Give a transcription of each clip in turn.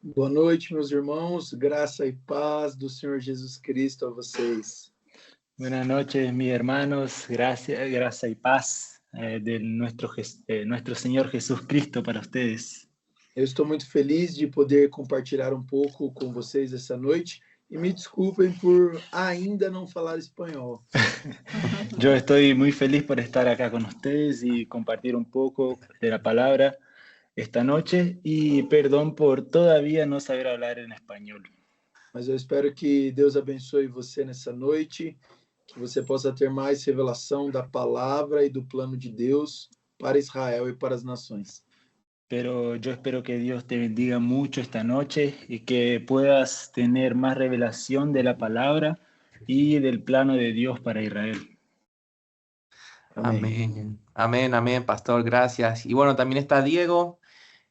Boa noite, meus irmãos. Graça e paz do Senhor Jesus Cristo a vocês. Buenas noches, mis hermanos. Gracia y paz de nuestro Señor Jesucristo para ustedes. Eu estou muito feliz de poder compartilhar um pouco com vocês essa noite e me desculpem por ainda não falar espanhol. Yo estoy muy feliz por estar acá con ustedes y compartir un poco de la palabra esta noche y perdón por todavía no saber hablar en español. Mas eu espero que Deus abençoe você nessa noite, que você possa ter mais revelação da palavra e do plano de Deus para Israel e para as nações. Pero yo espero que Dios te bendiga mucho esta noche y que puedas tener más revelación de la palabra y del plano de Dios para Israel. Amén. Amén, amén, pastor, gracias. Y bueno, también está Diego,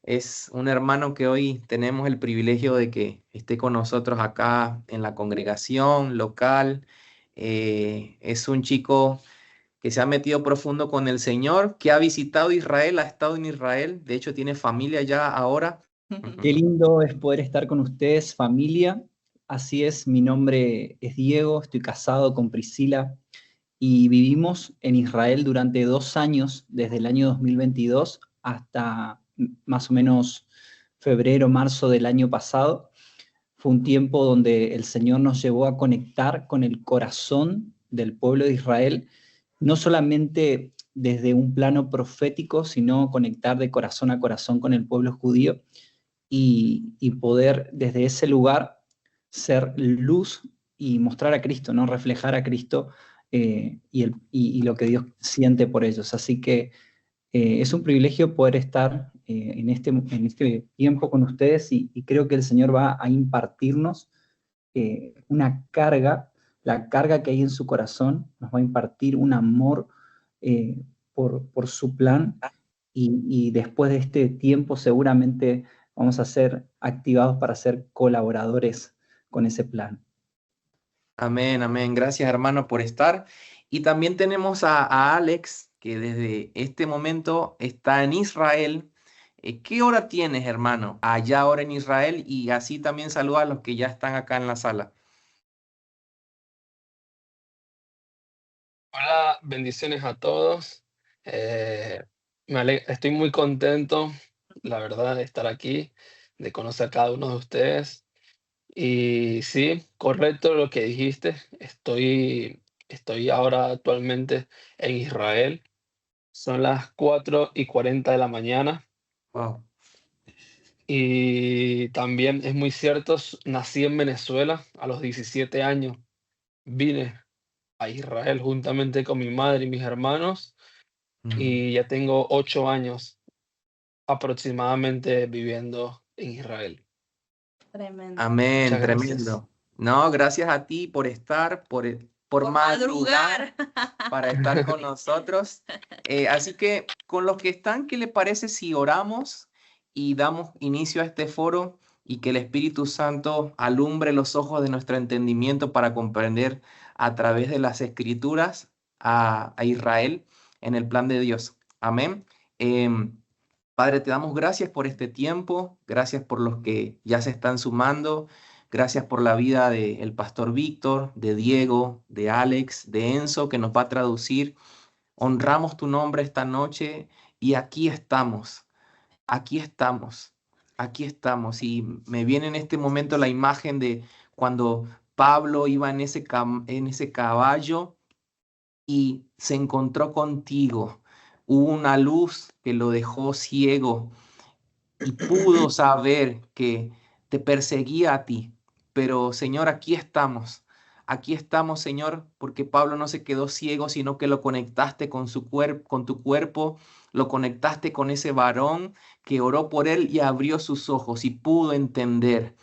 es un hermano que hoy tenemos el privilegio de que esté con nosotros acá en la congregación local. Es un chico que se ha metido profundo con el Señor, que ha visitado Israel, ha estado en Israel, de hecho tiene familia ya ahora. Qué lindo es poder estar con ustedes, familia. Así es, mi nombre es Diego, estoy casado con Priscila y vivimos en Israel durante 2 años, desde el año 2022 hasta más o menos febrero, marzo del año pasado. Fue un tiempo donde el Señor nos llevó a conectar con el corazón del pueblo de Israel, no solamente desde un plano profético, sino conectar de corazón a corazón con el pueblo judío y poder desde ese lugar ser luz y mostrar a Cristo, ¿no? Reflejar a Cristo y lo que Dios siente por ellos. Así que es un privilegio poder estar en este tiempo con ustedes y creo que el Señor va a impartirnos una carga, la carga que hay en su corazón, nos va a impartir un amor por su plan y después de este tiempo seguramente vamos a ser activados para ser colaboradores con ese plan. Amén, amén. Gracias, hermano, por estar. Y también tenemos a Alex, que desde este momento está en Israel. ¿Qué hora tienes, hermano? Allá ahora en Israel, y así también saluda a los que ya están acá en la sala. Hola, bendiciones a todos. Estoy muy contento, la verdad, de estar aquí, de conocer a cada uno de ustedes. Y sí, correcto lo que dijiste. Estoy ahora actualmente en Israel. Son las 4:40 de la mañana. Wow. Y también es muy cierto, nací en Venezuela a los 17 años. Vine a Israel juntamente con mi madre y mis hermanos. Y ya tengo 8 años aproximadamente viviendo en Israel. Tremendo. Amén, Muchas gracias. tremendo. No, gracias a ti por estar, por madrugar para estar con nosotros. Así que con los que están, ¿qué le parece si oramos y damos inicio a este foro y que el Espíritu Santo alumbre los ojos de nuestro entendimiento para comprender a través de las Escrituras a Israel en el plan de Dios? Amén. Padre, te damos gracias por este tiempo, gracias por los que ya se están sumando, gracias por la vida del pastor Víctor, de Diego, de Alex, de Enzo, que nos va a traducir. Honramos tu nombre esta noche y aquí estamos, aquí estamos, aquí estamos. Y me viene en este momento la imagen de cuando Pablo iba en ese caballo y se encontró contigo. Hubo una luz que lo dejó ciego y pudo saber que te perseguía a ti. Pero, Señor, aquí estamos. Aquí estamos, Señor, porque Pablo no se quedó ciego, sino que lo conectaste con con tu cuerpo, lo conectaste con ese varón que oró por él y abrió sus ojos y pudo entender.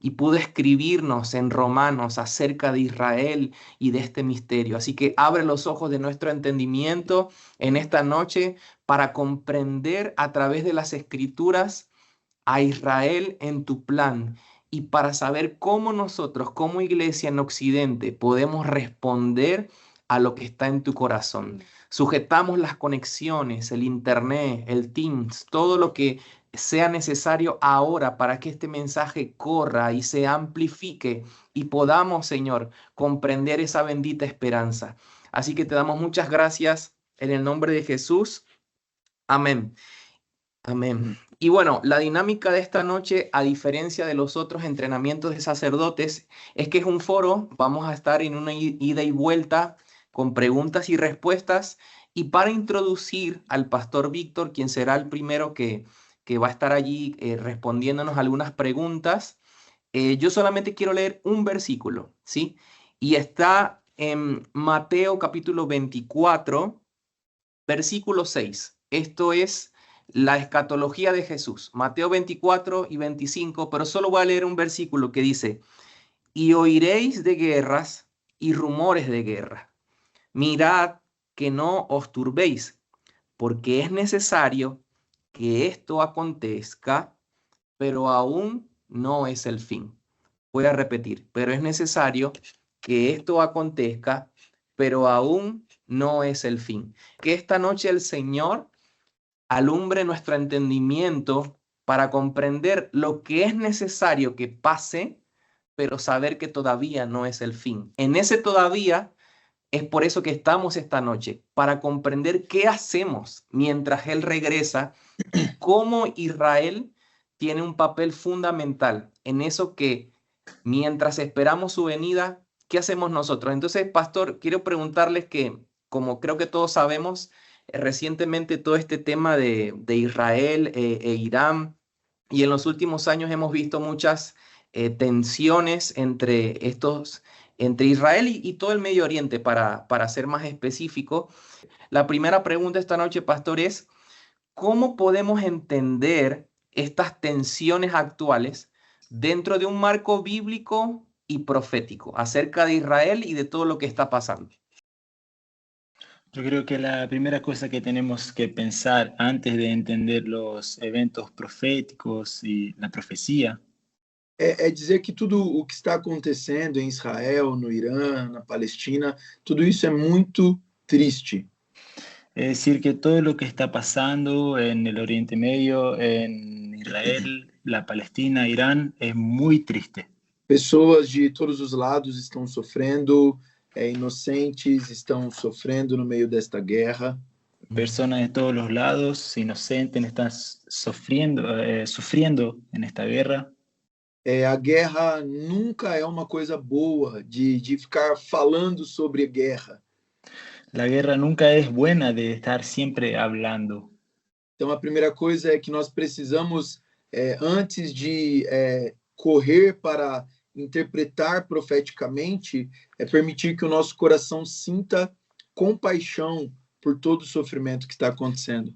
Y pudo escribirnos en Romanos acerca de Israel y de este misterio. Así que abre los ojos de nuestro entendimiento en esta noche para comprender a través de las Escrituras a Israel en tu plan y para saber cómo nosotros, como iglesia en Occidente, podemos responder a lo que está en tu corazón. Sujetamos las conexiones, el internet, el Teams, todo lo que sea necesario ahora para que este mensaje corra y se amplifique y podamos, Señor, comprender esa bendita esperanza. Así que te damos muchas gracias en el nombre de Jesús. Amén. Amén. Y bueno, la dinámica de esta noche, a diferencia de los otros entrenamientos de sacerdotes, es que es un foro. Vamos a estar en una ida y vuelta con preguntas y respuestas. Y para introducir al pastor Víctor, quien será el primero que va a estar allí respondiéndonos algunas preguntas, yo solamente quiero leer un versículo, ¿sí? Y está en Mateo capítulo 24, versículo 6. Esto es la escatología de Jesús, Mateo 24 y 25, pero solo voy a leer un versículo que dice: y oiréis de guerras y rumores de guerra. Mirad que no os turbéis, porque es necesario que esto acontezca, pero aún no es el fin. Voy a repetir, pero es necesario que esto acontezca, pero aún no es el fin. Que esta noche el Señor alumbre nuestro entendimiento para comprender lo que es necesario que pase, pero saber que todavía no es el fin. En ese todavía es por eso que estamos esta noche, para comprender qué hacemos mientras Él regresa y cómo Israel tiene un papel fundamental en eso que mientras esperamos su venida, ¿qué hacemos nosotros? Entonces, pastor, quiero preguntarles que, como creo que todos sabemos, recientemente todo este tema de Israel e Irán, y en los últimos años hemos visto muchas tensiones entre Israel y todo el Medio Oriente, para ser más específico. La primera pregunta esta noche, pastor, es: ¿cómo podemos entender estas tensiones actuales dentro de un marco bíblico y profético acerca de Israel y de todo lo que está pasando? Yo creo que la primera cosa que tenemos que pensar antes de entender los eventos proféticos y la profecía É dizer que tudo o que está acontecendo em Israel, no Irã, na Palestina, tudo isso é muito triste. es decir que todo lo que está pasando en el Oriente Medio, en Israel, la Palestina, Irán, es muy triste. Pessoas de todos os lados estão sofrendo, inocentes estão sofrendo no meio desta guerra. Personas de todos los lados, inocentes, están sufriendo en esta guerra. A guerra nunca é uma coisa boa de ficar falando sobre guerra. La guerra nunca es buena de estar siempre hablando. Então, a primeira coisa é que nós precisamos, antes de correr para interpretar profeticamente, é permitir que o nosso coração sinta compaixão por todo o sofrimento que está acontecendo.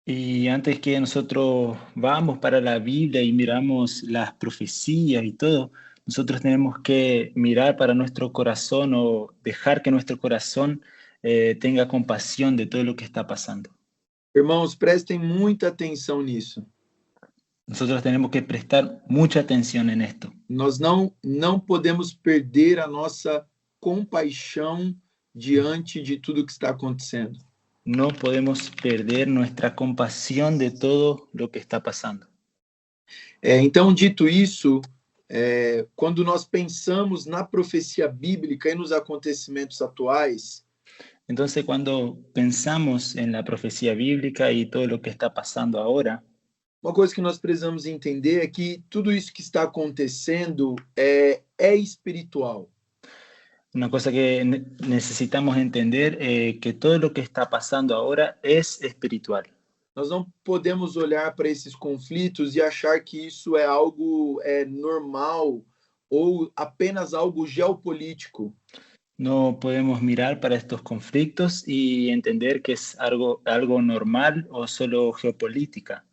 Y antes que nosotros vamos para la Biblia y miramos las profecías y todo, nosotros tenemos que mirar para nuestro corazón o dejar que nuestro corazón tenga compasión de todo lo que está pasando. Irmãos, prestem muita atenção nisso. Nosotros tenemos que prestar mucha atención en esto. Nós não podemos perder a nossa compaixão diante de tudo que está acontecendo. No podemos perder nuestra compasión de todo lo que está pasando. Então, dito isso, quando nós pensamos na profecia bíblica e nos acontecimentos atuais, Entonces, cuando pensamos en la profecía bíblica y todo lo que está pasando ahora, uma coisa que nós precisamos entender é que tudo isso que está acontecendo é espiritual. una cosa que necesitamos entender que todo lo que está pasando ahora es espiritual. Nós não podemos olhar para esses conflitos e achar que isso é algo normal ou apenas algo geopolítico. No podemos mirar para estos conflictos y entender que es algo normal o solo geopolítica.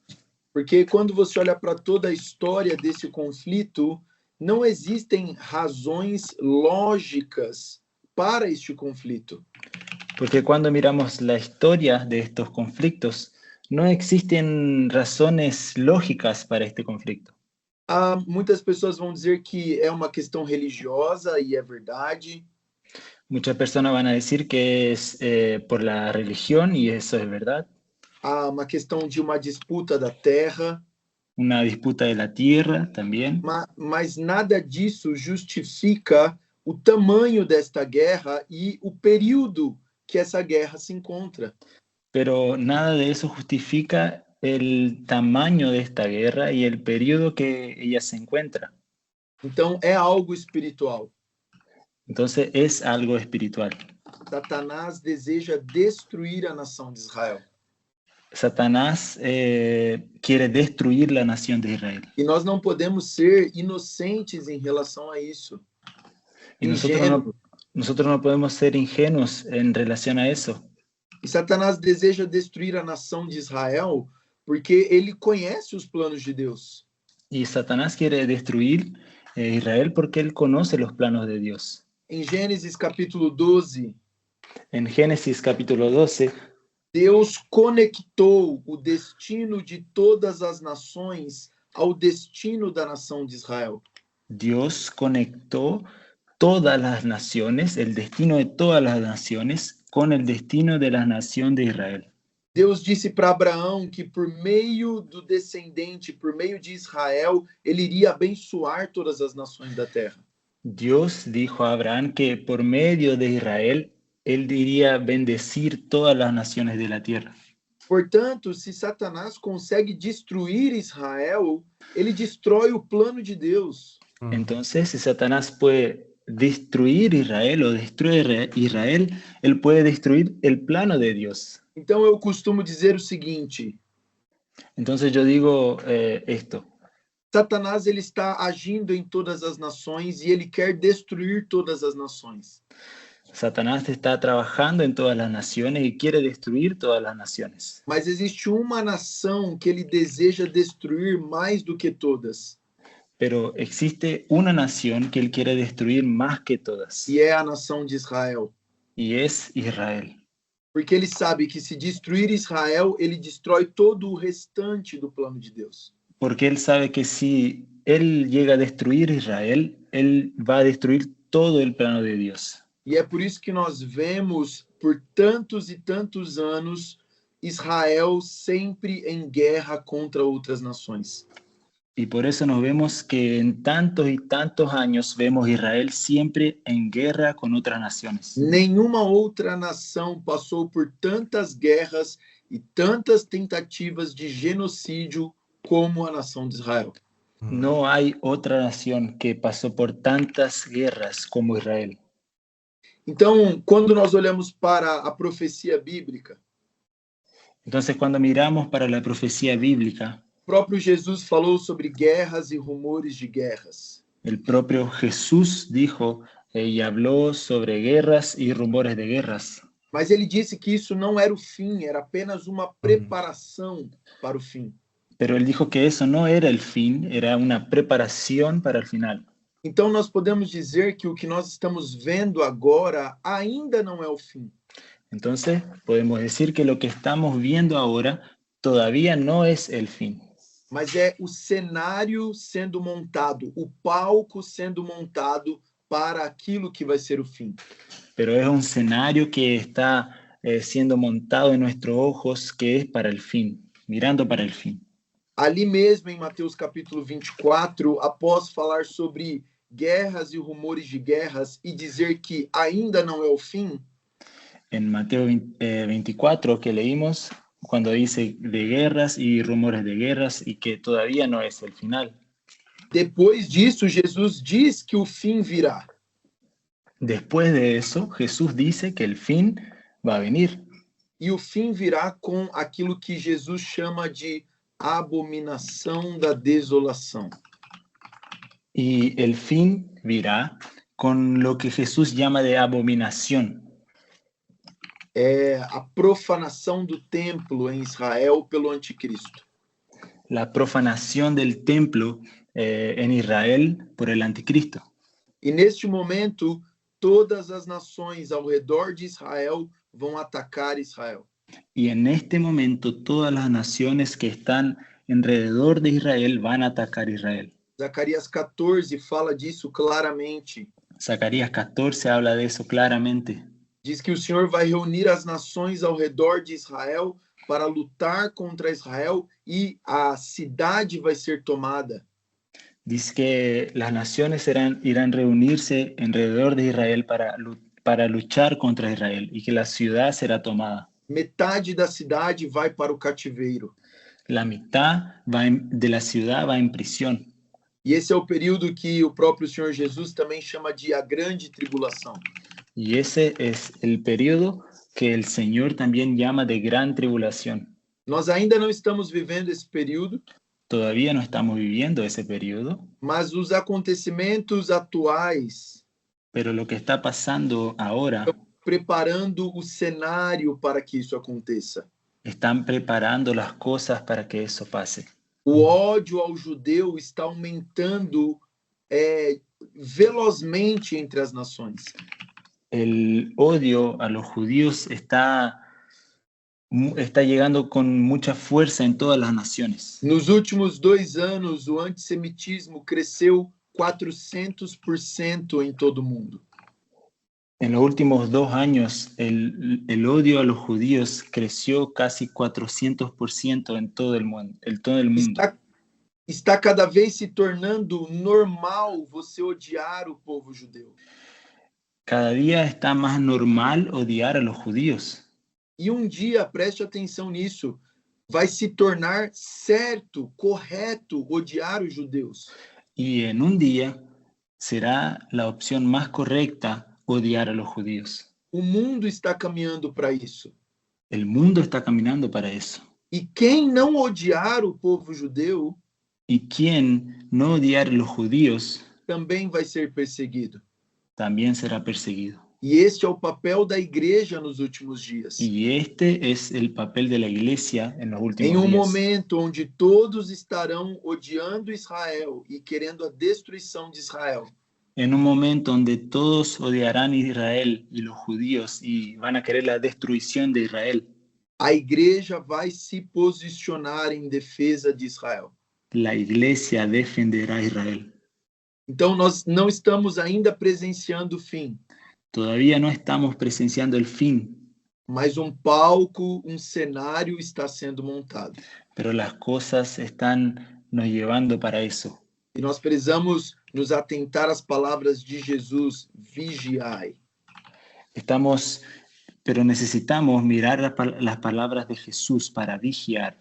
Porque quando você olha para toda a história desse conflito, não existem razões lógicas para este conflito. Porque cuando miramos la historia de estos conflictos, no existen razones lógicas para este conflicto. Muitas pessoas vão dizer que é uma questão religiosa, e é verdade. Muchas personas van a decir que es por la religión, y eso es verdad. há uma questão de uma disputa da terra, una disputa de la tierra también, mas nada disso justifica o tamanho desta guerra e o período que essa guerra se encontra. pero nada de eso justifica el tamaño de esta guerra y el periodo que ella se encuentra. Então, é algo espiritual. Entonces es algo espiritual. Satanás deseja destruir a nação de Israel. Satanás quiere destruir la nación de Israel. E nós não podemos ser inocentes em relação a isso. Y nosotros no podemos ser ingenuos en relación a eso. E Satanás deseja destruir a nação de Israel porque ele conhece os planos de Deus. Y Satanás quiere destruir Israel porque él conoce los planos de Dios. Em Gênesis capítulo 12, En Génesis capítulo 12, Deus conectou o destino de todas as nações ao destino da nação de Israel. Dios conectó todas las naciones, el destino de todas las naciones, con el destino de la nación de Israel. Deus disse para Abraão que por meio do descendente, por meio de Israel, ele iria abençoar todas as nações da terra. Dios dijo a Abraham que por medio de Israel, él iría a bendecir todas las naciones de la tierra. Portanto, se Satanás consegue destruir Israel, ele destrói o plano de Deus. Entonces, si Satanás puede destruir Israel o destruir Israel, él puede destruir el plano de Dios. Então eu costumo dizer o seguinte: Entonces yo digo esto. Satanás ele está agindo em todas as nações e ele quer destruir todas as nações. Satanás está trabajando en todas las naciones y quiere destruir todas las naciones. Mas existe uma nação que ele deseja destruir mais do que todas. Pero existe una nación que él quiere destruir más que todas. E é a nação de Israel. Y es Israel. Porque ele sabe que se destruir Israel, ele destrói todo o restante do plano de Deus. Porque él sabe que si él llega a destruir Israel, él va a destruir todo el plano de Dios. E é por isso que nós vemos, por tantos e tantos anos, Israel sempre em guerra contra outras nações. Y por eso nos vemos que en tantos y tantos años vemos Israel siempre en guerra con otras naciones. Nenhuma outra nação passou por tantas guerras e tantas tentativas de genocídio como a nação de Israel. No hay otra nación que pasó por tantas guerras como Israel. Então, quando nós olhamos para a profecia bíblica, Entonces, cuando miramos para la profecía bíblica, o próprio Jesus falou sobre guerras e rumores de guerras. el propio Jesús dijo y habló sobre guerras y rumores de guerras. Mas ele disse que isso não era o fim, era apenas uma preparação para o fim. Pero él dijo que eso no era el fin, era una preparación para el final. Então, nós podemos dizer que o que nós estamos vendo agora ainda não é o fim. Entonces, podemos decir que lo que estamos viendo ahora todavía no es el fin. Mas é o cenário sendo montado, o palco sendo montado para aquilo que vai ser o fim. Pero es un escenario que está siendo montado en nuestros ojos, que es para el fin, mirando para el fin. Ali mesmo, em Mateus capítulo 24, após falar sobre guerras e rumores de guerras e dizer que ainda não é o fim, En Mateo 24 que leímos, cuando dice de guerras y rumores de guerras y que todavía no es el final. depois disso, Jesus diz que o fim virá. Después de eso, Jesús dice que el fin va a venir. E o fim virá com aquilo que Jesus chama de abominação da desolação. Y el fin virá con lo que Jesús llama de abominación. É a profanação do templo em Israel pelo anticristo. La profanación del templo en Israel por el anticristo. E neste momento, todas as nações ao redor de Israel vão atacar Israel. Y en este momento todas las naciones que están alrededor de Israel van a atacar Israel. Zacarias 14 fala disso claramente. Zacarías 14 habla de eso claramente. Diz que o Senhor vai reunir as nações ao redor de Israel para lutar contra Israel e a cidade vai ser tomada. Dice que las naciones irán a reunirse alrededor de Israel para luchar contra Israel y que la ciudad será tomada. Metade da cidade vai para o cativeiro. La mitad de la ciudad va en prisión. E esse é o período que o próprio Senhor Jesus também chama de a grande tribulação. Y ese es el periodo que el Señor también llama de gran tribulación. Nós ainda não estamos vivendo esse período, Todavía no estamos viviendo ese periodo, mas os acontecimentos atuais pero lo que está pasando ahora preparando o cenário para que isso aconteça. están preparando las cosas para que eso pase. O ódio ao judeu está aumentando velozmente entre as nações. El odio a los judíos está llegando con mucha fuerza en todas las naciones. Nos últimos 2 anos, o antissemitismo cresceu 400% em todo o mundo. En los últimos 2 años, el odio a los judíos creció casi 400% en todo el mundo. Está cada vez se tornando normal você odiar o povo judeu. Cada día está más normal odiar a los judíos. E dia, preste atenção nisso, vai se tornar certo, correto odiar os judeus. Y en un día será la opción más correcta odiar a los judíos. O mundo está caminhando para isso. El mundo está caminando para eso. E quem não odiar o povo judeu Y quien no odiar a los judíos também vai ser perseguido. también será perseguido. E este é o papel da igreja nos últimos dias. Y este es el papel de la iglesia en los últimos Em días. momento onde todos estarão odiando Israel e querendo a destruição de Israel. En un momento donde todos odiarán a Israel y los judíos y van a querer la destrucción de Israel, A igreja vai se posicionar em defesa de Israel. la iglesia defenderá a Israel. Então nós não estamos ainda presenciando o fim, Todavía no estamos presenciando el fin, mas palco, cenário está sendo montado. pero las cosas están nos llevando para eso. E nós precisamos nos atentar às palavras de Jesus, vigiai. Pero necesitamos mirar las palabras de Jesús para vigiar.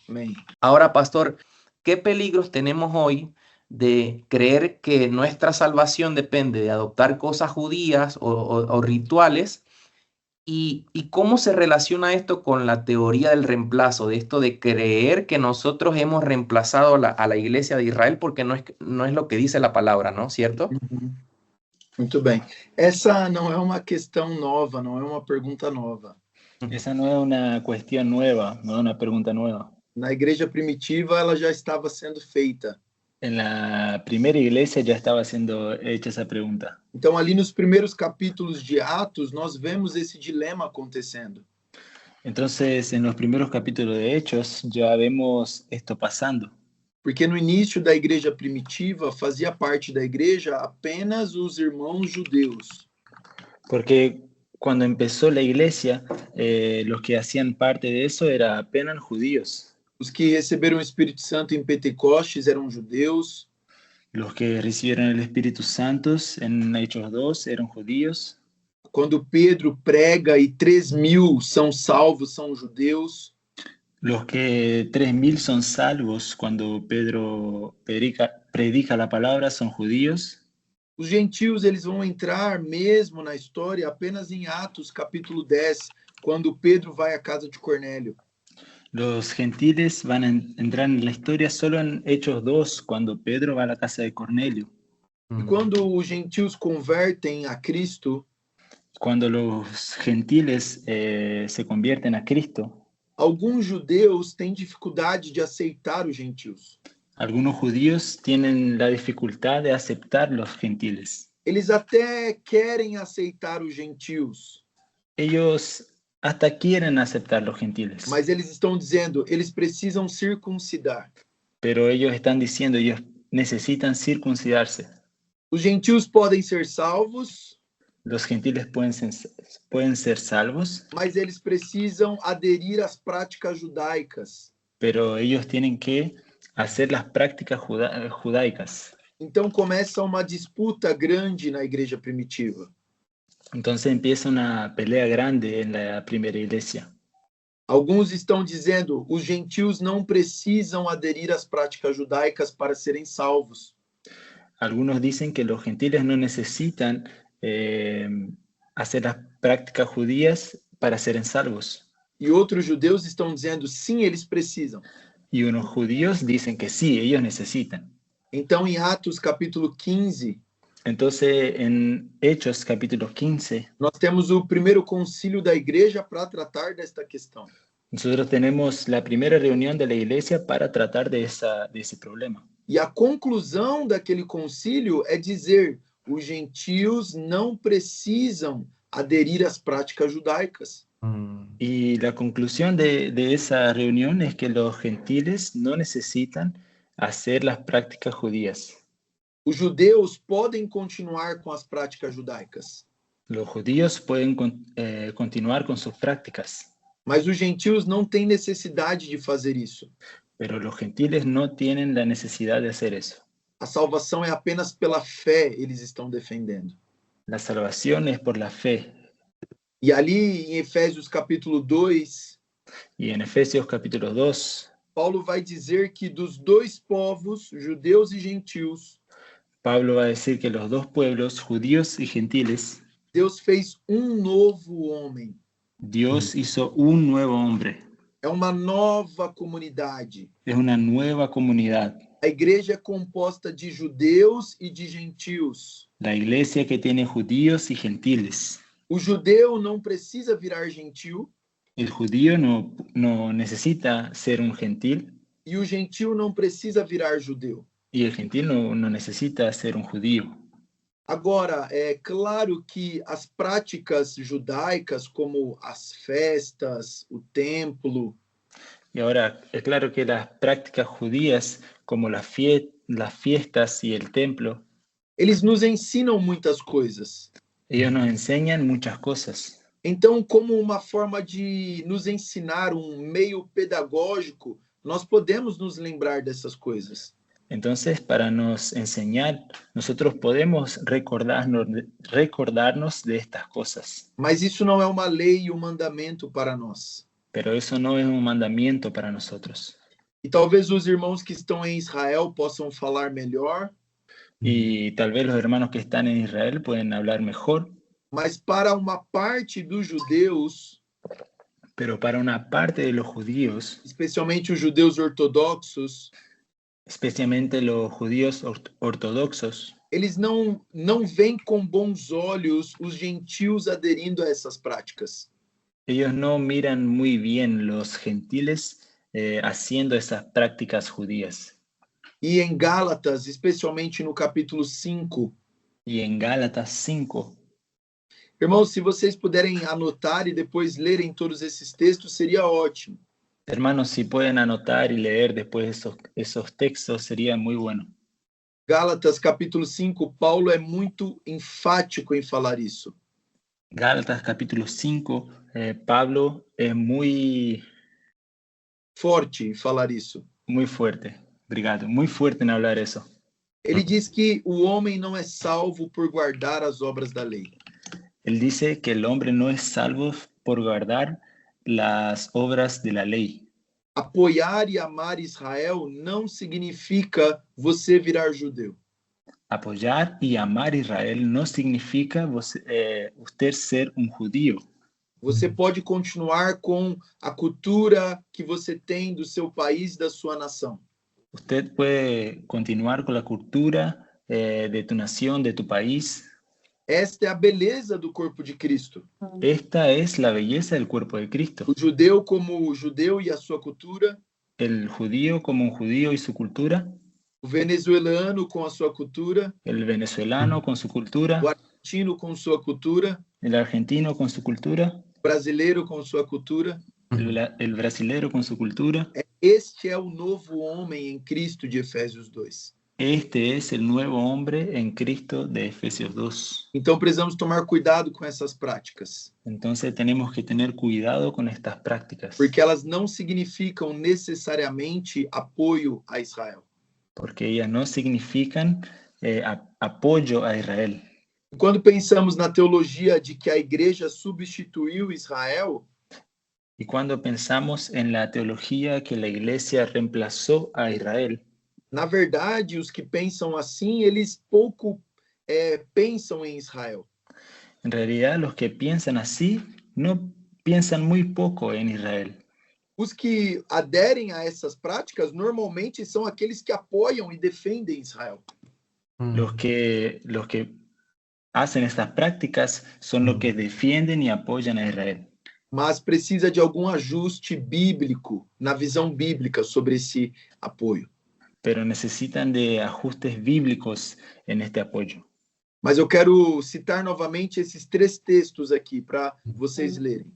Amém. Ahora, pastor, ¿qué peligros tenemos hoy de creer que nuestra salvación depende de adoptar cosas judías o rituales? ¿Y cómo se relaciona esto con la teoría del reemplazo, de esto de creer que nosotros hemos reemplazado a la iglesia de Israel? Porque no es lo que dice la palabra, ¿no? ¿Cierto? Muito bem. Essa não é uma questão nova, não é uma pergunta nova. Esa no es una cuestión nueva, no es una pregunta nueva. Na igreja primitiva, ela já estava sendo feita. En la primera iglesia ya estaba siendo hecha esa pregunta. Então, ali nos primeiros capítulos de Atos, nós vemos esse dilema acontecendo. Entonces, en los primeros capítulos de Hechos ya vemos esto pasando. Porque no início da igreja primitiva, fazia parte da igreja apenas os irmãos judeus. Porque cuando empezó la iglesia, los que hacían parte de eso eran apenas judíos. Os que receberam o Espírito Santo em Pentecostes eram judeus. Los que recibieron el Espíritu Santo en Hechos 2 eran judíos. Quando Pedro prega e 3.000 são salvos, são judeus. Los que 3.000 son salvos cuando Pedro predica la palabra son judíos. Os gentios, eles vão entrar mesmo na história apenas em Atos, capítulo 10, quando Pedro vai à casa de Cornélio. Los gentiles van a entrar en la historia solo en Hechos 2, cuando Pedro va a la casa de Cornelio. E quando os gentios convertem a Cristo, cuando los gentiles se convierten a Cristo, alguns judeus têm dificuldade de aceitar os gentios. Algunos judíos tienen la dificultad de aceptar los gentiles. Eles até querem aceitar os gentios. Ellos hasta quieren aceptar los gentiles. Mas eles estão dizendo, eles precisam circuncidar. Pero ellos están diciendo, ellos necesitan circuncidarse. Os gentios podem ser salvos. Los gentiles pueden ser salvos, mas eles precisam aderir às práticas judaicas. pero ellos tienen que hacer las prácticas judaicas. Então começa uma disputa grande na igreja primitiva. Entonces empieza una pelea grande en la primera iglesia. Alguns estão dizendo os gentios não precisam aderir às práticas judaicas para serem salvos. Algunos dicen que los gentiles no necesitan hacer las prácticas judías para ser salvos. E outros judeus estão dizendo sim, eles precisam. Y unos judíos dicen que sí, ellos necesitan. Então, em Atos capítulo 15, Entonces, en Hechos capítulo 15, nós temos o primeiro concílio da igreja para tratar desta questão. nosotros tenemos la primera reunión de la iglesia para tratar de ese problema. E a conclusão daquele concílio é dizer os gentios não precisam aderir às práticas judaicas. Y la conclusión de esa reunión es que los gentiles no necesitan hacer las prácticas judías. Os judeus podem continuar com as práticas judaicas, Los judíos pueden continuar con sus prácticas, mas os gentios não têm necessidade de fazer isso. pero los gentiles no tienen la necesidad de hacer eso. A salvação é apenas pela fé, eles estão defendendo. La salvación es por la fe. E ali em Efésios capítulo 2, Y en Efesios capítulo 2, Paulo vai dizer que dos dois povos, judeus e gentios, Pablo va a decir que los dos pueblos, judíos y gentiles, Deus fez um novo homem. Dios hizo un nuevo hombre. É uma nova comunidade. Es una nueva comunidad. A igreja é composta de judeus e de gentios. La iglesia que tiene judíos y gentiles. O judeu não precisa virar gentil El judío no necesita ser un gentil e o gentil não precisa virar judeu. y el gentil no necesita ser un judío. Agora, é claro que as práticas judaicas, como as festas, o templo, Y ahora, es claro que las prácticas judías, como las fiestas y el templo, eles nos ensinam muitas coisas. ellos nos enseñan muchas cosas. Então, como uma forma de nos ensinar, um meio pedagógico, nós podemos nos lembrar dessas coisas. Entonces, para nos enseñar, nosotros podemos recordarnos de estas cosas. Mas isso não é uma lei e um mandamento para nós. Pero eso no es un mandamiento para nosotros. E talvez os irmãos que estão em Israel possam falar melhor, Y tal vez los hermanos que están en Israel pueden hablar mejor, mas para uma parte dos judeus, pero para una parte de los judíos, especialmente os judeus ortodoxos, especialmente los judíos ortodoxos, eles não veem com bons olhos os gentios aderindo a essas práticas. ellos no miran muy bien los gentiles haciendo esas prácticas judías. E em Gálatas, especialmente no capítulo 5, Y en Gálatas 5, irmãos, se vocês puderem anotar e depois lerem todos esses textos, seria ótimo. hermanos, si pueden anotar y leer después esos textos, sería muy bueno. Gálatas capítulo 5, Paulo é muito enfático em falar isso. Gálatas capítulo 5, Pablo es muy Forte em falar isso. fuerte, obrigado, muy fuerte en hablar eso. Ele diz que o homem não é salvo por guardar as obras da lei. Él dice que el hombre no es salvo por guardar las obras de la ley. Apoiar e amar Israel não significa você virar judeu. Apoyar y amar a Israel no significa usted ser un judío. Você pode continuar com a cultura que você tem do seu país, da sua nação. Usted puede continuar con la cultura de tu nación, de tu país. Esta é a beleza do corpo de Cristo. Esta es la belleza del cuerpo de Cristo. O judeu como judeu e a sua cultura, El judío como un judío y su cultura. o venezuelano com a sua cultura, El venezolano con su cultura. o argentino com sua cultura, El argentino con su cultura. o brasileiro com sua cultura. El brasilero con su cultura. Este é o novo homem em Cristo de Efésios 2. Este es el nuevo hombre en Cristo de Efesios 2. Então precisamos tomar cuidado com essas práticas, Entonces tenemos que tener cuidado con estas prácticas, porque elas não significam necessariamente apoio a Israel. porque ellas no significan apoyo a Israel. Quando pensamos na teologia de que a igreja substituiu Israel, Y cuando pensamos en la teología que la iglesia reemplazó a Israel, na verdade, os que pensam assim, eles pouco pensam em Israel. en realidad los que piensan así no piensan muy poco en Israel. Os que aderem a essas práticas normalmente são aqueles que apoiam e defendem Israel. Los que hacen estas prácticas son los que defienden y apoyan a Israel. Mas precisa de algum ajuste bíblico, na visão bíblica sobre esse apoio. Pero necesitan de ajustes bíblicos en este apoyo. Mas eu quero citar novamente esses 3 textos aqui para vocês lerem.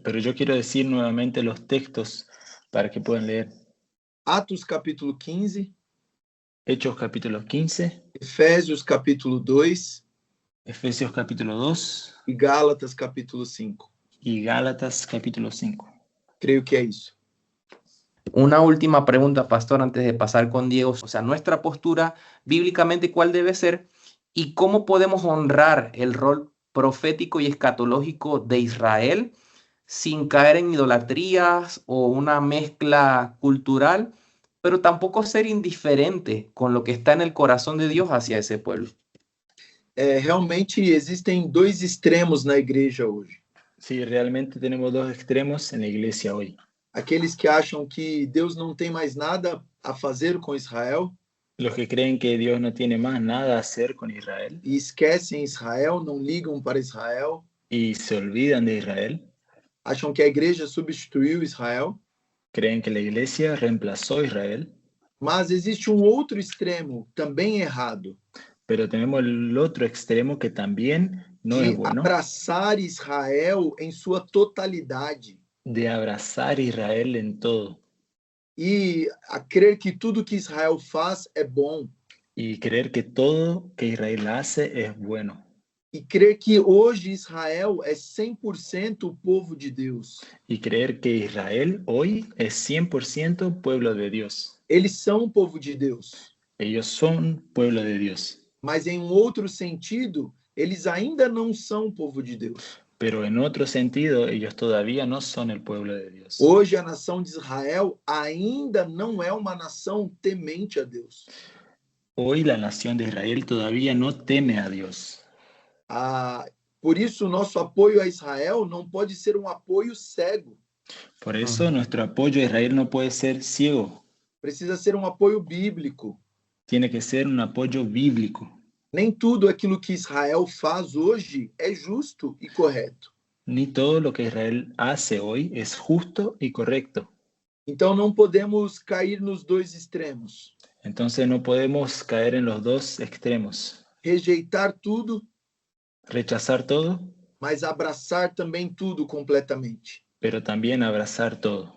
Pero yo quiero decir nuevamente los textos para que puedan leer. Atos capítulo 15, Hechos capítulo 15, Efésios capítulo 2 Efesios capítulo 2 e Gálatas capítulo 5. y Gálatas capítulo 5. Creio que é isso. Una última pregunta, pastor, antes de pasar con Diego. O sea, nuestra postura bíblicamente, ¿cuál debe ser? ¿Y cómo podemos honrar el rol profético y escatológico de Israel sin caer en idolatrías o una mezcla cultural, pero tampoco ser indiferente con lo que está en el corazón de Dios hacia ese pueblo? Realmente existem 2 extremos na igreja hoje. Sí, realmente tenemos dos extremos en la iglesia hoy. Aqueles que acham que Deus não tem mais nada a fazer com Israel Los que creen que Dios no tiene más nada a hacer con Israel e esquecem Israel, não ligam para Israel, y se olvidan de Israel, acham que a igreja substituiu Israel. creen que la iglesia reemplazó a Israel, Mas existe um outro extremo, também errado, pero tenemos el otro extremo que también no es de bueno, abraçar Israel em sua totalidade de abrazar a Israel en todo e a crer que tudo que Israel faz é bom y creer que todo que Israel hace es bueno e crer que hoje Israel é 100% o povo de Deus. y creer que Israel hoy es 100% pueblo de Dios. Eles são o povo de Deus, Ellos son pueblo de Dios, mas em um outro sentido, eles ainda não são o povo de Deus. pero en otro sentido ellos todavía no son el pueblo de Dios. Hoje a nação de Israel ainda não é uma nação temente a Deus. Hoy la nación de Israel todavía no teme a Dios. Por isso, o nosso apoio a Israel não pode ser um apoio cego. Por eso nuestro apoyo a Israel no puede ser ciego. Precisa ser um apoio bíblico. Tiene que ser un apoyo bíblico. Nem tudo aquilo que Israel faz hoje é justo e correto. Ni todo lo que Israel hace hoy es justo y correcto. Então não podemos cair nos 2 extremos. Entonces no podemos caer en los dos extremos. Rejeitar tudo, Rechazar todo, mas abraçar também tudo completamente. pero también abrazar todo.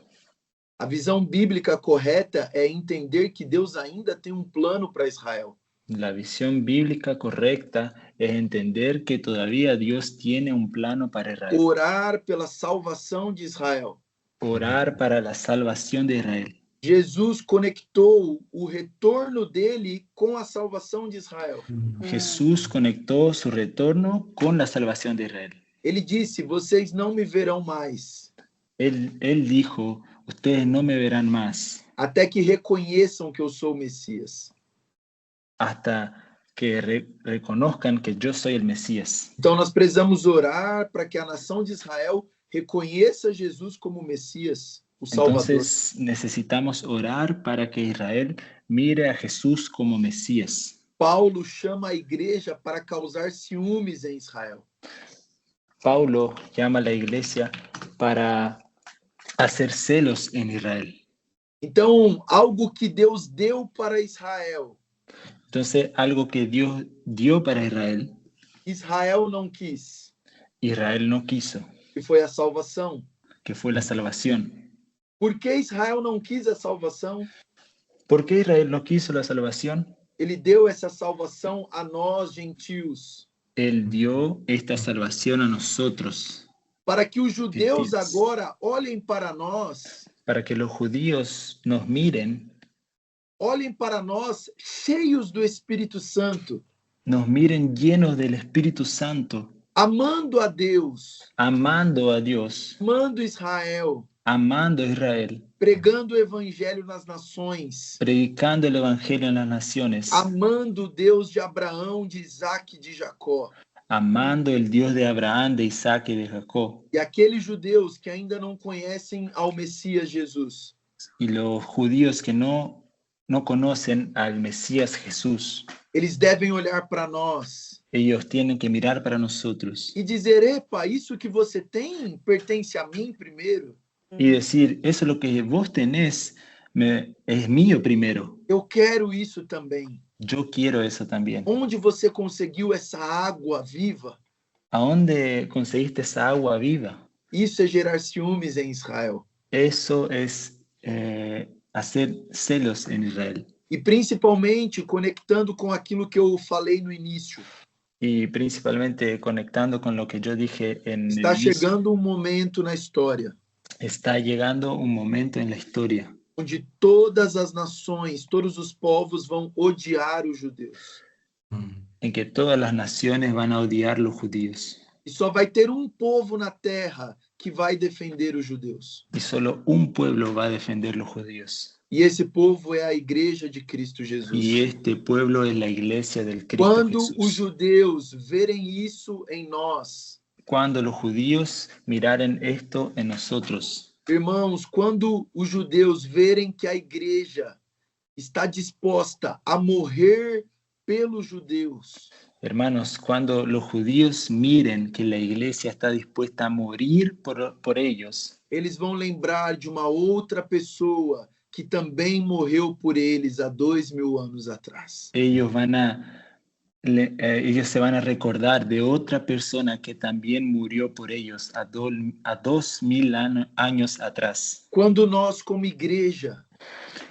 A visão bíblica correta é entender que Deus ainda tem um plano para Israel. La visión bíblica correcta es entender que todavía Dios tiene un plano para Israel. Orar pela salvação de Israel. Orar para la salvación de Israel. Jesus conectou o retorno dele com a salvação de Israel. Jesús conectó su retorno con la salvación de Israel. Ele disse: vocês não me verão mais, Él dijo, ustedes no me verán más até que reconheçam que eu sou o Messias. hasta que reconozcan que yo soy el Mesías. Então nós precisamos orar para que a nação de Israel reconheça Jesus como o Messias, o Salvador. Entonces necesitamos orar para que Israel mire a Jesús como Mesías. Paulo chama a igreja para causar ciúmes em Israel. Paulo llama a la iglesia para hacer celos en Israel. Então, algo que Deus deu para Israel, Entonces, algo que Dios dio para Israel, Israel não quis, Israel no quiso, que foi a salvação. que fue la salvación. Por que Israel não quis a salvação? ¿Por qué Israel no quiso la salvación? Ele deu essa salvação a nós, gentios, Él dio esta salvación a nosotros, para que os judeus gentiles, agora olhem para nós, para que los judíos nos miren, olhem para nós cheios do Espírito Santo, nos miren llenos del Espíritu Santo, amando a Deus, amando a Dios, amando Israel, amando a Israel, pregando o evangelho nas nações, predicando el Evangelio en las naciones, amando o Deus de Abraão, de Isaac e de Jacó. amando el Dios de Abraham, de Isaac y de Jacob. E aqueles judeus que ainda não conhecem ao Messias Jesus, Y los judíos que no conocen al Mesías Jesús, eles devem olhar para nós ellos tienen que mirar para nosotros e dizer: epa, isso que você tem pertence a mim primeiro. y decir, eso es lo que vos tenés, es mío primero. Eu quero isso também. Yo quiero eso también. Onde você conseguiu essa água viva? ¿A dónde conseguiste esa agua viva? Isso é gerar ciúmes em Israel. Eso es hacer celos en Israel. E principalmente conectando com aquilo que eu falei no início. Y principalmente conectando con lo que yo dije en el Está inicio. chegando um momento na história Está llegando un momento en la historia onde todas as nações, todos os povos vão odiar os judeus. en que todas las naciones van a odiar los judíos. E só vai ter um povo na terra que vai defender os judeus. Y solo un pueblo va a defender los judíos. E esse povo é a igreja de Cristo Jesus. Y este pueblo es la iglesia del Cristo Quando os Jesús. judeus verem isso em nós, Cuando los judíos miraren esto en nosotros, irmãos, quando os judeus verem que a igreja está disposta a morrer pelos judeus, hermanos, cuando los judíos miren que la iglesia está dispuesta a morir por ellos, eles vão lembrar de uma outra pessoa que também morreu por eles há 2000 anos atrás. ellos se van a recordar de otra persona que también murió por ellos a 2000 años atrás. Quando nós, como igreja,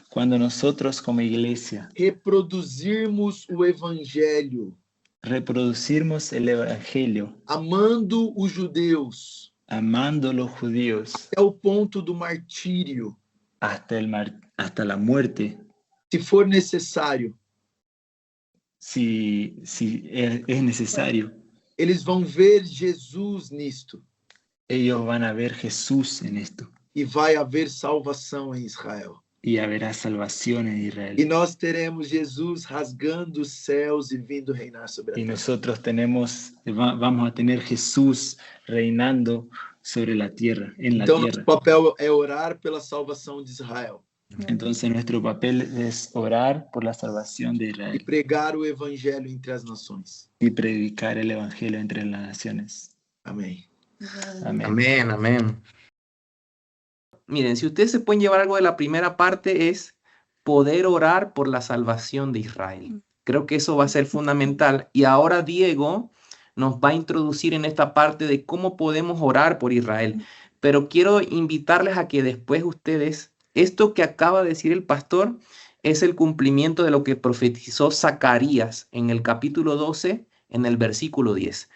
Cuando nosotros como iglesia reproduzirmos o evangelho, reproducimos el evangelio, amando os judeus amando a los judíos até o ponto do martírio, hasta la muerte, se for necessário, si es necesario, eles vão ver Jesus nisto ellos van a ver Jesús en esto e vai haver salvação em Israel. y habrá salvación en E Israel. nós teremos Jesus rasgando os céus e vindo reinar sobre a Y terra. nosotros vamos a tener Jesús reinando sobre la tierra, en la Então, nosso tierra. papel é orar pela salvação de Israel Entonces nuestro papel es orar por la salvación de e Israel pregar o evangelho entre as nações. y predicar el evangelio entre las naciones. Amém. Amén. Amén, amén. Miren, si ustedes se pueden llevar algo de la primera parte es poder orar por la salvación de Israel. Creo que eso va a ser fundamental. Y ahora Diego nos va a introducir en esta parte de cómo podemos orar por Israel. Pero quiero invitarles a que después ustedes, esto que acaba de decir el pastor es el cumplimiento de lo que profetizó Zacarías en el capítulo 12, en el versículo 10.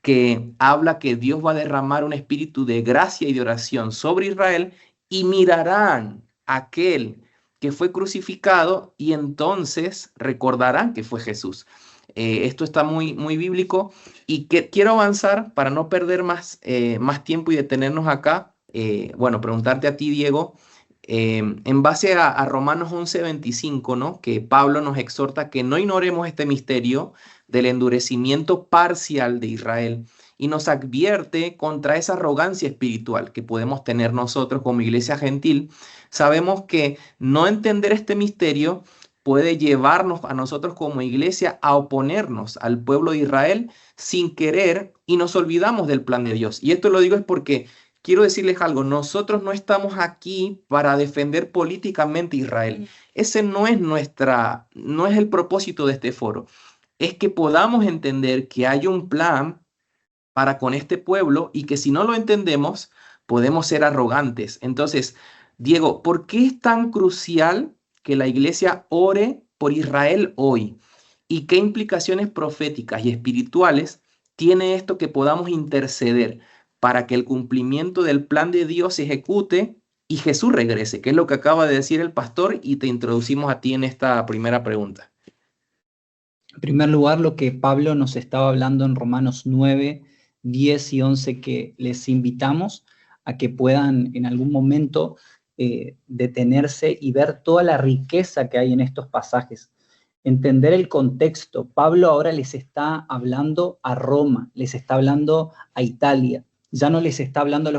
Que habla que Dios va a derramar un espíritu de gracia y de oración sobre Israel y mirarán a aquel que fue crucificado y entonces recordarán que fue Jesús. Esto está muy, muy bíblico y quiero avanzar para no perder más tiempo y detenernos acá. Bueno, preguntarte a ti, Diego, en base a Romanos 11:25, ¿no? Que Pablo nos exhorta que no ignoremos este misterio del endurecimiento parcial de Israel y nos advierte contra esa arrogancia espiritual que podemos tener nosotros como iglesia gentil. Sabemos que no entender este misterio puede llevarnos a nosotros como iglesia a oponernos al pueblo de Israel sin querer y nos olvidamos del plan de Dios. Y esto lo digo es porque quiero decirles algo, nosotros no estamos aquí para defender políticamente a Israel. Ese no es el propósito de este foro. Es que podamos entender que hay un plan para con este pueblo y que si no lo entendemos, podemos ser arrogantes. Entonces, Diego, ¿por qué es tan crucial que la iglesia ore por Israel hoy? ¿Y qué implicaciones proféticas y espirituales tiene esto que podamos interceder para que el cumplimiento del plan de Dios se ejecute y Jesús regrese? Que es lo que acaba de decir el pastor, y te introducimos a ti en esta primera pregunta. En primer lugar, lo que Pablo nos estaba hablando en Romanos 9, 10 y 11, que les invitamos a que puedan en algún momento detenerse y ver toda la riqueza que hay en estos pasajes. Entender el contexto. Pablo ahora les está hablando a Roma, les está hablando a Italia. Ya no les está hablando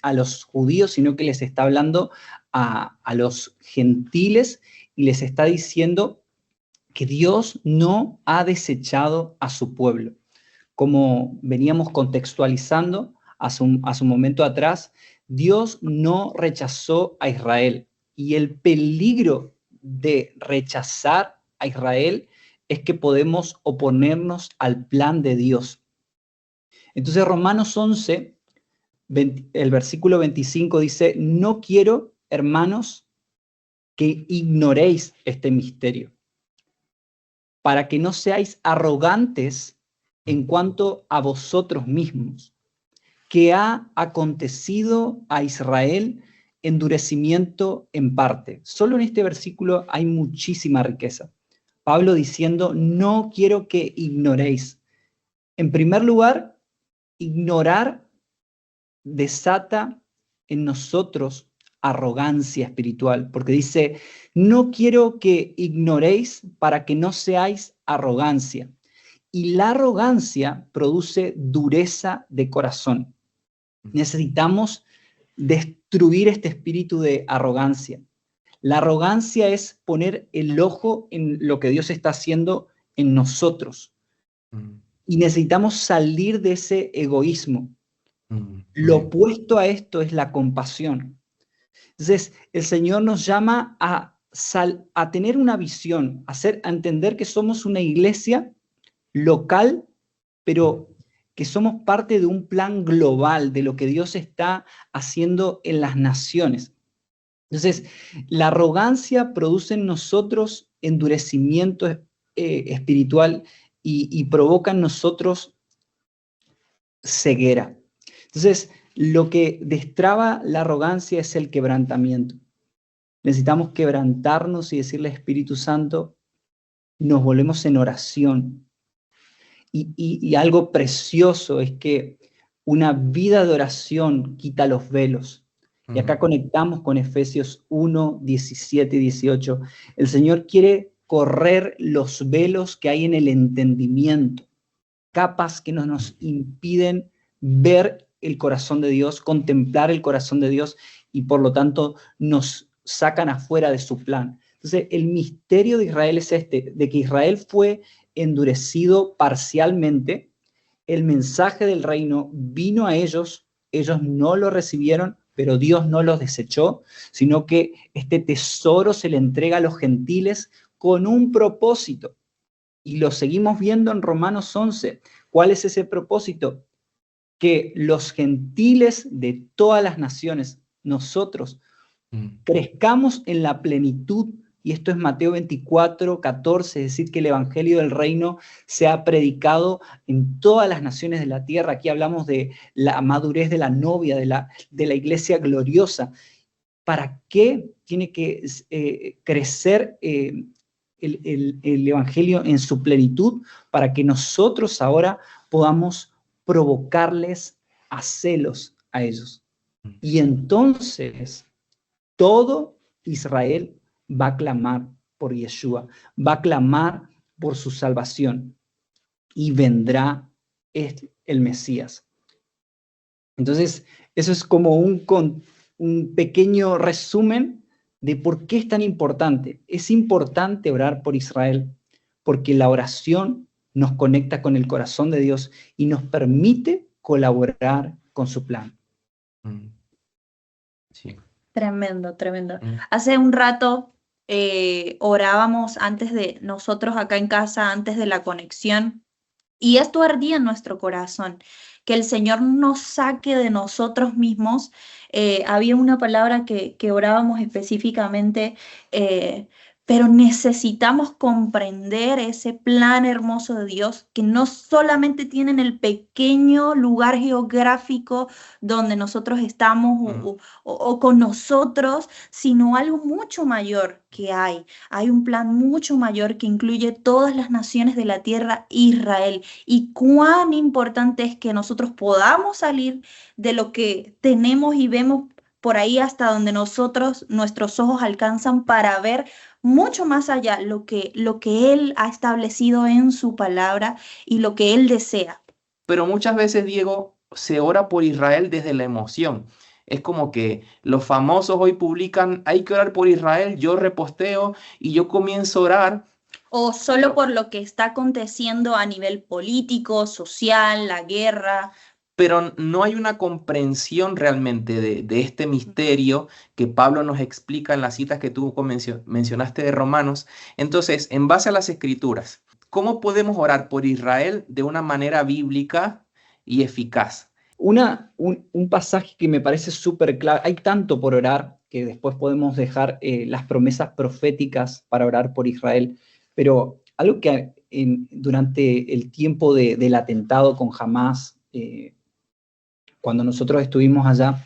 a los judíos, sino que les está hablando a los gentiles, y les está diciendo que Dios no ha desechado a su pueblo. Como veníamos contextualizando hace un momento atrás, Dios no rechazó a Israel, y el peligro de rechazar a Israel es que podemos oponernos al plan de Dios. Entonces Romanos 11, el versículo 25 dice: no quiero, hermanos, que ignoréis este misterio, para que no seáis arrogantes en cuanto a vosotros mismos, que ha acontecido a Israel endurecimiento en parte. Solo en este versículo hay muchísima riqueza. Pablo diciendo: no quiero que ignoréis. En primer lugar, ignorar desata en nosotros arrogancia espiritual, porque dice: no quiero que ignoréis para que no seáis arrogancia. Y la arrogancia produce dureza de corazón. Necesitamos destruir este espíritu de arrogancia. La arrogancia es poner el ojo en lo que Dios está haciendo en nosotros. Y necesitamos salir de ese egoísmo. Lo opuesto a esto es la compasión. Entonces, el Señor nos llama a tener una visión, a entender que somos una iglesia local, pero que somos parte de un plan global de lo que Dios está haciendo en las naciones. Entonces, la arrogancia produce en nosotros endurecimiento espiritual y provoca en nosotros ceguera. Entonces, lo que destraba la arrogancia es el quebrantamiento. Necesitamos quebrantarnos y decirle: Espíritu Santo, nos volvemos en oración. Y algo precioso es que una vida de oración quita los velos. Y acá conectamos con Efesios 1, 17 y 18. El Señor quiere correr los velos que hay en el entendimiento, capas que nos impiden ver el corazón de Dios, contemplar el corazón de Dios, y por lo tanto nos sacan afuera de su plan. Entonces, el misterio de Israel es de que Israel fue endurecido parcialmente, el mensaje del reino vino a ellos, ellos no lo recibieron, pero Dios no los desechó, sino que este tesoro se le entrega a los gentiles con un propósito. Y lo seguimos viendo en Romanos 11. ¿Cuál es ese propósito? Que los gentiles de todas las naciones, nosotros, crezcamos en la plenitud. Y esto es Mateo 24, 14, es decir, que el evangelio del reino sea predicado en todas las naciones de la tierra. Aquí hablamos de la madurez de la novia, de la iglesia gloriosa. ¿Para qué tiene que crecer el evangelio en su plenitud? Para que nosotros ahora podamos provocarles a celos a ellos. Y entonces todo Israel va a clamar por Yeshua, va a clamar por su salvación, y vendrá el Mesías. Entonces, eso es como un pequeño resumen de por qué es tan importante. Es importante orar por Israel, porque la oración nos conecta con el corazón de Dios y nos permite colaborar con su plan. Sí. Tremendo, tremendo. Hace un rato orábamos antes de nosotros acá en casa, antes de la conexión, y esto ardía en nuestro corazón, que el Señor nos saque de nosotros mismos. Había una palabra que orábamos específicamente, pero necesitamos comprender ese plan hermoso de Dios que no solamente tiene en el pequeño lugar geográfico donde nosotros estamos o con nosotros, sino algo mucho mayor que hay. Hay un plan mucho mayor que incluye todas las naciones de la tierra, Israel. Y cuán importante es que nosotros podamos salir de lo que tenemos y vemos por ahí hasta donde nuestros ojos alcanzan para ver mucho más allá lo que Él ha establecido en su palabra y lo que Él desea. Pero muchas veces, Diego, se ora por Israel desde la emoción. Es como que los famosos hoy publican, hay que orar por Israel, yo reposteo y yo comienzo a orar. O solo por lo que está aconteciendo a nivel político, social, la guerra. Pero no hay una comprensión realmente de este misterio que Pablo nos explica en las citas que tú mencionaste de Romanos. Entonces, en base a las Escrituras, ¿cómo podemos orar por Israel de una manera bíblica y eficaz? Un pasaje que me parece súper clave, hay tanto por orar que después podemos dejar las promesas proféticas para orar por Israel, pero algo que durante el tiempo del atentado con Hamás, cuando nosotros estuvimos allá,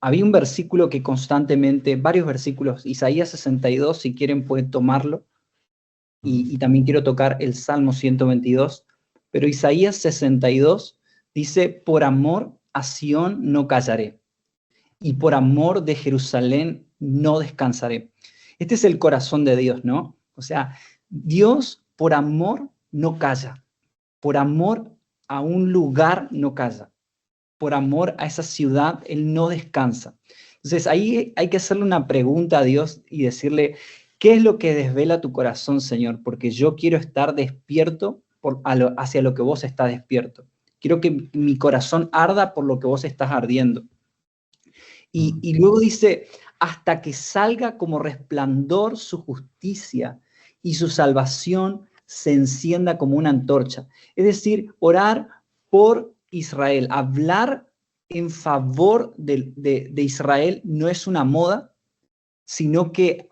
había un versículo que constantemente, varios versículos, Isaías 62, si quieren pueden tomarlo, y también quiero tocar el Salmo 122, pero Isaías 62 dice, por amor a Sión no callaré, y por amor de Jerusalén no descansaré. Este es el corazón de Dios, ¿no? O sea, Dios por amor no calla, por amor a un lugar no calla, por amor a esa ciudad, Él no descansa. Entonces ahí hay que hacerle una pregunta a Dios y decirle, ¿qué es lo que desvela tu corazón, Señor? Porque yo quiero estar despierto hacia lo que vos estás despierto. Quiero que mi corazón arda por lo que vos estás ardiendo. Y luego dice, hasta que salga como resplandor su justicia y su salvación se encienda como una antorcha. Es decir, orar por Israel, hablar en favor de Israel no es una moda, sino que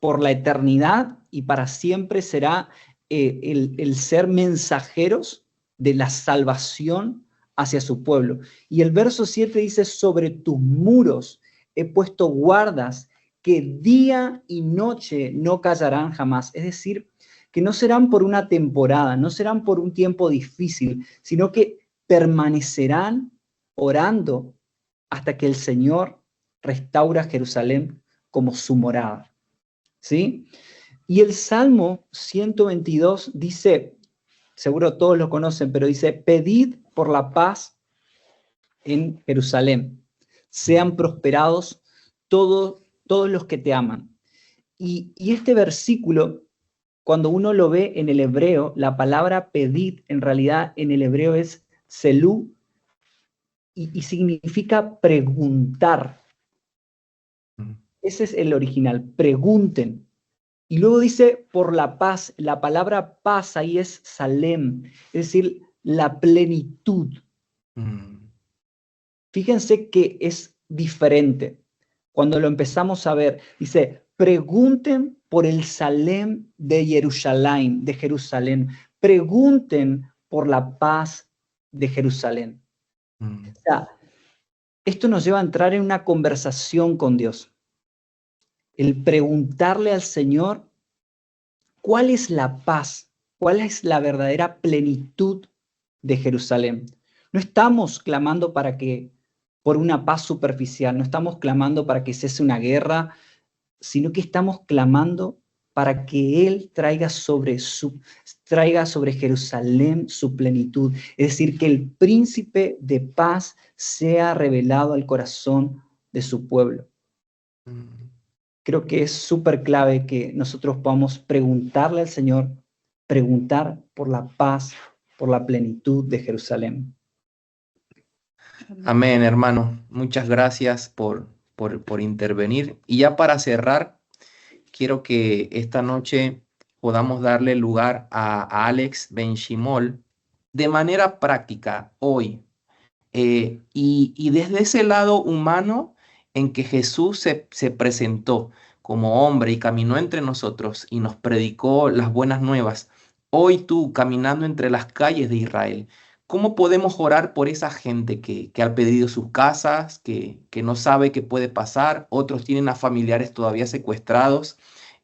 por la eternidad y para siempre será el ser mensajeros de la salvación hacia su pueblo. Y el verso 7 dice, sobre tus muros he puesto guardas que día y noche no callarán jamás. Es decir, que no serán por una temporada, no serán por un tiempo difícil, sino que permanecerán orando hasta que el Señor restaura Jerusalén como su morada. ¿Sí? Y el Salmo 122 dice, seguro todos lo conocen, pero dice, pedid por la paz en Jerusalén, sean prosperados todos los que te aman. Y este versículo, cuando uno lo ve en el hebreo, la palabra pedid en realidad en el hebreo es selú y significa preguntar. Ese es el original, pregunten. Y luego dice por la paz, la palabra paz ahí es salem, es decir, la plenitud. Fíjense que es diferente. Cuando lo empezamos a ver, dice, pregunten por el Salem de Jerusalén. Pregunten por la paz de Jerusalén. O sea, esto nos lleva a entrar en una conversación con Dios. El preguntarle al Señor, ¿cuál es la paz? ¿Cuál es la verdadera plenitud de Jerusalén? No estamos clamando por una paz superficial, no estamos clamando para que cese una guerra, sino que estamos clamando para que Él traiga sobre Jerusalén su plenitud. Es decir, que el príncipe de paz sea revelado al corazón de su pueblo. Creo que es súper clave que nosotros podamos preguntarle al Señor, preguntar por la paz, por la plenitud de Jerusalén. Amén, hermano. Muchas gracias por intervenir. Y ya para cerrar, quiero que esta noche podamos darle lugar a Alex Benchimol de manera práctica hoy. Y desde ese lado humano en que Jesús se presentó, como hombre y caminó entre nosotros y nos predicó las buenas nuevas. Hoy tú, caminando entre las calles de Israel, ¿cómo podemos orar por esa gente que ha perdido sus casas, que no sabe qué puede pasar? Otros tienen a familiares todavía secuestrados.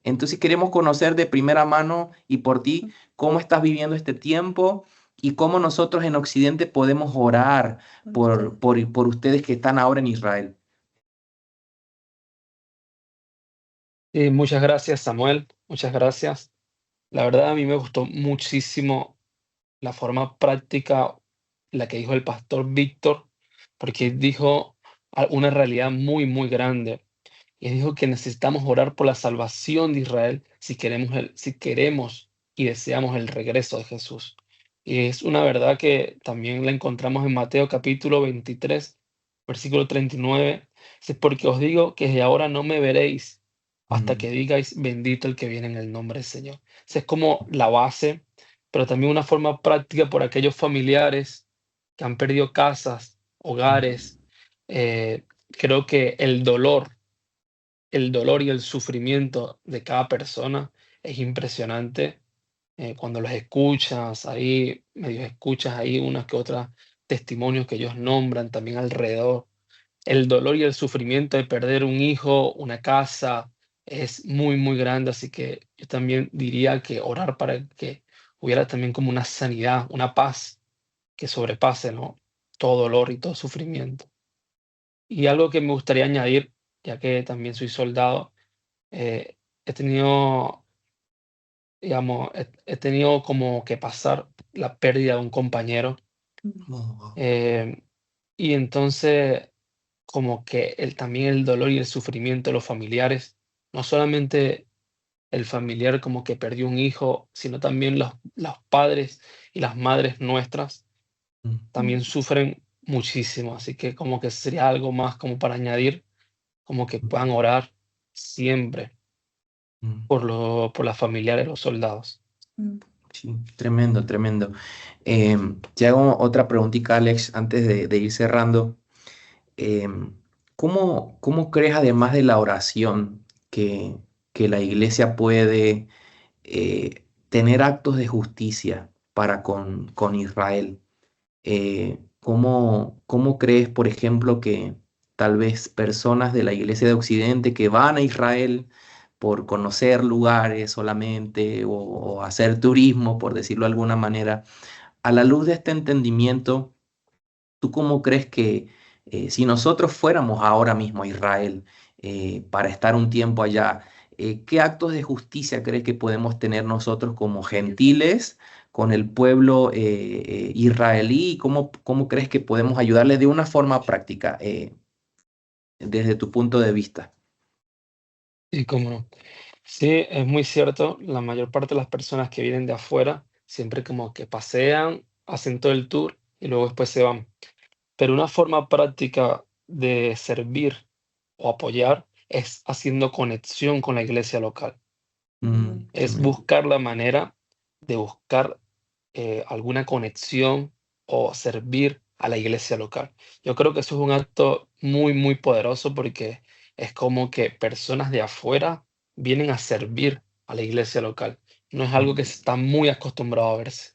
Entonces queremos conocer de primera mano y por ti cómo estás viviendo este tiempo y cómo nosotros en Occidente podemos orar por ustedes que están ahora en Israel. Muchas gracias, Samuel. Muchas gracias. La verdad, a mí me gustó muchísimo la forma práctica, la que dijo el pastor Víctor, porque dijo una realidad muy, muy grande. Y dijo que necesitamos orar por la salvación de Israel si queremos y deseamos el regreso de Jesús. Y es una verdad que también la encontramos en Mateo capítulo 23, versículo 39. Dice, porque os digo que desde ahora no me veréis hasta que digáis bendito el que viene en el nombre del Señor. Esa es como la base, pero también una forma práctica por aquellos familiares que han perdido casas, hogares. Creo que el dolor y el sufrimiento de cada persona es impresionante. Cuando los escuchas, ahí medio escuchas ahí unas que otras testimonios que ellos nombran también alrededor. El dolor y el sufrimiento de perder un hijo, una casa, es muy, muy grande. Así que yo también diría que orar para que hubiera también como una sanidad, una paz que sobrepase, ¿no?, todo dolor y todo sufrimiento. Y algo que me gustaría añadir, ya que también soy soldado, he tenido, digamos, he tenido como que pasar la pérdida de un compañero. eh, y entonces, como que también el dolor y el sufrimiento de los familiares, no solamente el familiar como que perdió un hijo, sino también los padres y las madres nuestras también sufren muchísimo. Así que como que sería algo más como para añadir, como que puedan orar siempre por las familiares de los soldados. Sí, tremendo, tremendo. Te hago otra preguntita, Alex, antes de ir cerrando. Em, ¿Cómo crees, además de la oración, que la iglesia puede tener actos de justicia para con Israel? ¿Cómo crees, por ejemplo, que tal vez personas de la iglesia de Occidente que van a Israel por conocer lugares solamente o hacer turismo, por decirlo de alguna manera, a la luz de este entendimiento, ¿tú cómo crees que si nosotros fuéramos ahora mismo a Israel para estar un tiempo allá, qué actos de justicia crees que podemos tener nosotros como gentiles con el pueblo israelí? ¿Cómo crees que podemos ayudarles de una forma práctica desde tu punto de vista? Y cómo no. Sí, es muy cierto. La mayor parte de las personas que vienen de afuera siempre como que pasean, hacen todo el tour y luego después se van. Pero una forma práctica de servir o apoyar es haciendo conexión con la iglesia local. Es Tremendo. buscar la manera de buscar alguna conexión o servir a la iglesia local. Yo creo que eso es un acto muy, muy poderoso porque es como que personas de afuera vienen a servir a la iglesia local. No es algo que se está muy acostumbrado a verse.